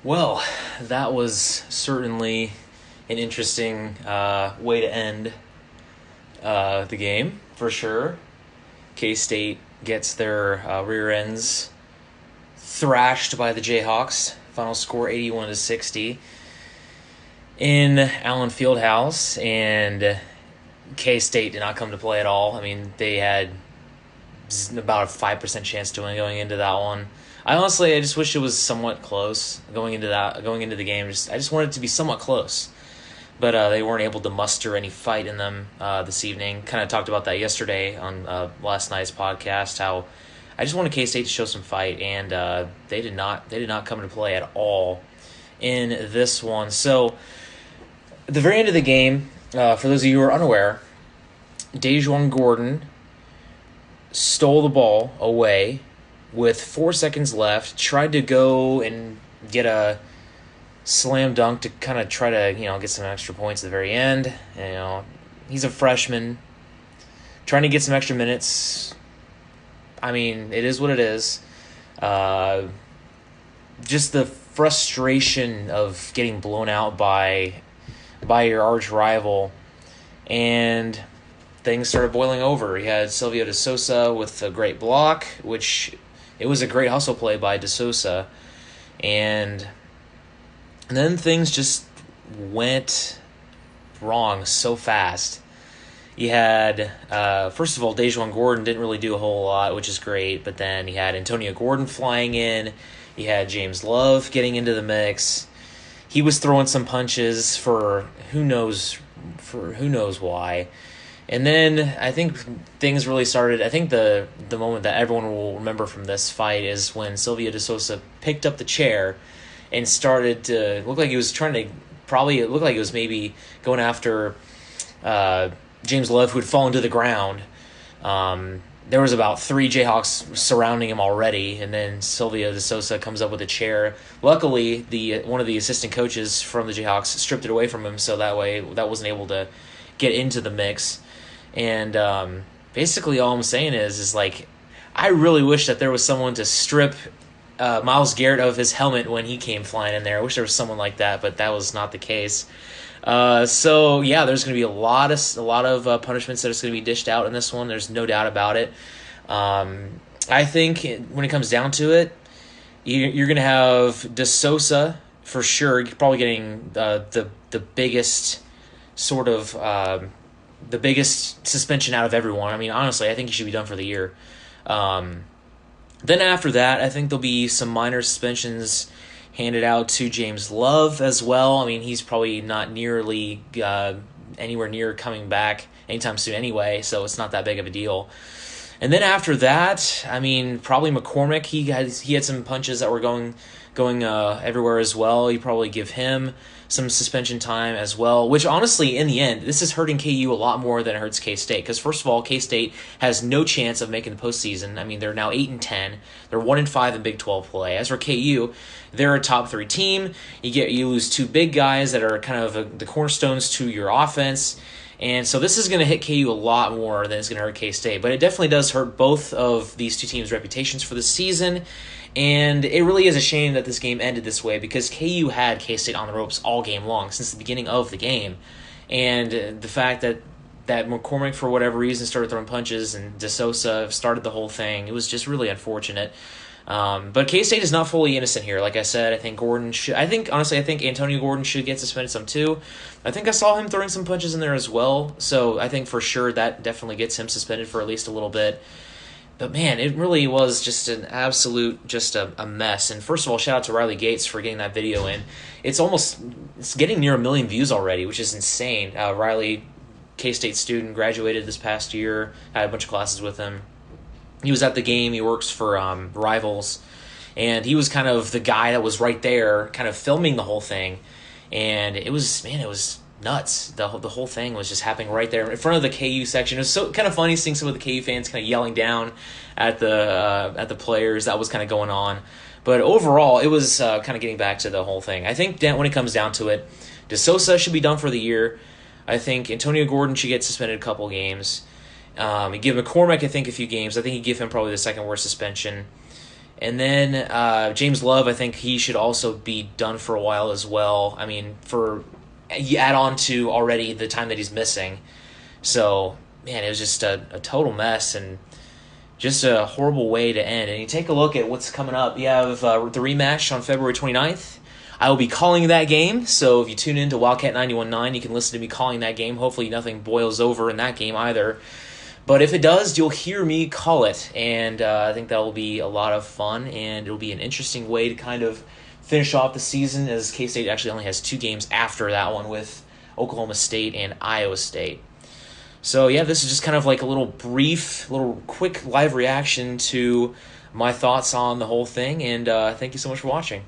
Well, that was certainly an interesting way to end the game, for sure. K-State gets their rear ends thrashed by the Jayhawks. Final score 81-60 in Allen Fieldhouse, and K-State did not come to play at all. I mean, they had about a 5% chance to win going into that one. I just wish it was somewhat close going into the game. I just wanted it to be somewhat close, but they weren't able to muster any fight in them this evening. Kind of talked about that yesterday on last night's podcast. How I just wanted K-State to show some fight, and they did not. They did not come to play at all in this one. So at the very end of the game, for those of you who are unaware, Dejuan Gordon stole the ball away with 4 seconds left, tried to go and get a slam dunk to kind of try to, get some extra points at the very end. He's a freshman, trying to get some extra minutes. I mean, it is what it is. Just the frustration of getting blown out by your arch rival, and things started boiling over. He had Silvio De Sousa with a great block, which it was a great hustle play by De Sousa, and then things just went wrong so fast. You had, first of all, Dejuan Gordon didn't really do a whole lot, which is great, but then you had Antonio Gordon flying in. You had James Love getting into the mix. He was throwing some punches for who knows why. And then I think things really started. I think the moment that everyone will remember from this fight is when Silvio De Sousa picked up the chair and started to look like he was trying to it looked like he was maybe going after James Love, who had fallen to the ground. There was about 3 Jayhawks surrounding him already, and then Silvio De Sousa comes up with a chair. Luckily, one of the assistant coaches from the Jayhawks stripped it away from him, so that way that wasn't able to get into the mix. And basically all I'm saying is like, I really wish that there was someone to strip Myles Garrett of his helmet when he came flying in there. I wish there was someone like that, but that was not the case. So yeah, there's going to be a lot of punishments that are going to be dished out in this one. There's no doubt about it. I think when it comes down to it, you're going to have De Sousa for sure. You're probably getting the biggest sort of the biggest suspension out of everyone. I mean, honestly, I think he should be done for the year. Then after that, I think there'll be some minor suspensions handed out to James Love as well. I mean, he's probably not nearly anywhere near coming back anytime soon anyway, so it's not that big of a deal. And then after that, I mean, probably McCormick. He had some punches that were going everywhere as well. You probably give him some suspension time as well, which honestly, in the end, this is hurting KU a lot more than it hurts K-State. Because first of all, K-State has no chance of making the postseason. I mean, they're now 8-10. They're 1-5 in Big 12 play. As for KU, they're a top 3 team. You lose 2 big guys that are kind of the cornerstones to your offense. And so this is going to hit KU a lot more than it's going to hurt K-State. But it definitely does hurt both of these 2 teams' reputations for the season. And it really is a shame that this game ended this way, because KU had K-State on the ropes all game long since the beginning of the game. And the fact that McCormick, for whatever reason, started throwing punches and De Sousa started the whole thing, it was just really unfortunate. But K-State is not fully innocent here. Like I said, I think Antonio Gordon should get suspended some too. I think I saw him throwing some punches in there as well. So I think for sure that definitely gets him suspended for at least a little bit. But man, it really was just an absolute, a mess. And first of all, shout out to Riley Gates for getting that video in. It's getting near 1 million views already, which is insane. Riley, K-State student, graduated this past year, had a bunch of classes with him. He was at the game. He works for Rivals, and he was kind of the guy that was right there, kind of filming the whole thing. And it was nuts. The whole thing was just happening right there in front of the KU section. It was so kind of funny seeing some of the KU fans kind of yelling down at the players. That was kind of going on. But overall, it was kind of getting back to the whole thing. I think that when it comes down to it, De Sousa should be done for the year. I think Antonio Gordon should get suspended a couple games. You give McCormick, I think, a few games. I think you give him probably the second worst suspension. And then James Love, I think he should also be done for a while as well. I mean, you add on to already the time that he's missing. So, man, it was just a total mess and just a horrible way to end. And you take a look at what's coming up. You have the rematch on February 29th. I will be calling that game, so if you tune in to Wildcat 91.9, you can listen to me calling that game. Hopefully nothing boils over in that game either. But if it does, you'll hear me call it, and I think that will be a lot of fun, and it'll be an interesting way to kind of finish off the season, as K-State actually only has 2 games after that one with Oklahoma State and Iowa State. So yeah, this is just kind of like a little quick live reaction to my thoughts on the whole thing, and thank you so much for watching.